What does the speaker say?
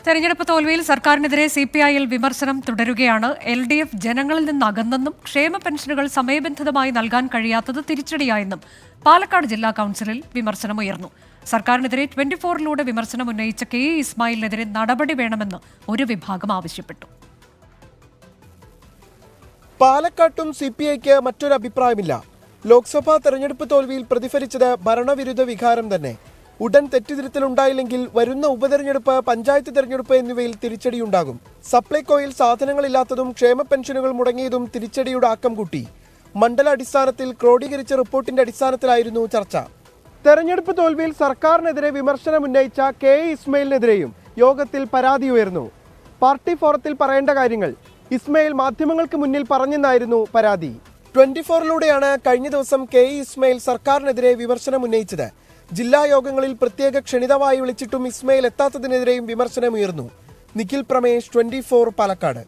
തെരഞ്ഞെടുപ്പ് തോൽവിയിൽ സർക്കാരിനെതിരെ സിപിഐയിൽ വിമർശനം തുടരുകയാണ്. LDF ജനങ്ങളിൽ നിന്ന് അകന്നെന്നും ക്ഷേമ പെൻഷനുകൾ സമയബന്ധിതമായി നൽകാൻ കഴിയാത്തത് തിരിച്ചടിയായെന്നും പാലക്കാട് ജില്ലാ കൌൺസിലിൽ വിമർശനമുയർന്നു. സർക്കാരിനെതിരെ 24-ലൂടെ വിമർശനം ഉന്നയിച്ച KE ഇസ്മായിലിനെതിരെ നടപടി വേണമെന്ന് ഒരു വിഭാഗം ആവശ്യപ്പെട്ടു. പാലക്കാട്ടും സിപിഐക്ക് മറ്റൊരു അഭിപ്രായമില്ല. ലോക്സഭാ തെരഞ്ഞെടുപ്പ് തോൽവിയിൽ പ്രതിഫലിച്ചത് ഭരണവിരുദ്ധ വികാരം തന്നെ. ഉടൻ തെറ്റിതിരുത്തലുണ്ടായില്ലെങ്കിൽ വരുന്ന ഉപതെരഞ്ഞെടുപ്പ്, പഞ്ചായത്ത് തെരഞ്ഞെടുപ്പ് എന്നിവയിൽ തിരിച്ചടിയുണ്ടാകും. സപ്ലൈകോയിൽ സാധനങ്ങളില്ലാത്തതും ക്ഷേമ പെൻഷനുകൾ മുടങ്ങിയതും തിരിച്ചടിയുടെ ആക്കം കൂട്ടി. മണ്ഡല അടിസ്ഥാനത്തിൽ ക്രോഡീകരിച്ച റിപ്പോർട്ടിന്റെ അടിസ്ഥാനത്തിലായിരുന്നു ചർച്ച. തെരഞ്ഞെടുപ്പ് തോൽവിയിൽ സർക്കാരിനെതിരെ വിമർശനം ഉന്നയിച്ച KE ഇസ്മായിലിനെതിരെയും യോഗത്തിൽ പരാതി ഉയർന്നു. പാർട്ടി ഫോറത്തിൽ പറയേണ്ട കാര്യങ്ങൾ ഇസ്മായിൽ മാധ്യമങ്ങൾക്ക് മുന്നിൽ പറഞ്ഞെന്നായിരുന്നു പരാതി. 24-ലൂടെയാണ് കഴിഞ്ഞ ദിവസം KE ഇസ്മായിൽ സർക്കാരിനെതിരെ വിമർശനം ഉന്നയിച്ചത്. ജില്ലാ യോഗങ്ങളിൽ പ്രത്യേക ക്ഷണിതമായി വിളിച്ചിട്ടും ഇസ്മായിൽ എത്താത്തതിനെതിരെയും വിമർശനമുയർന്നു. നിഖിൽ പ്രമേഷ്, 24 പാലക്കാട്.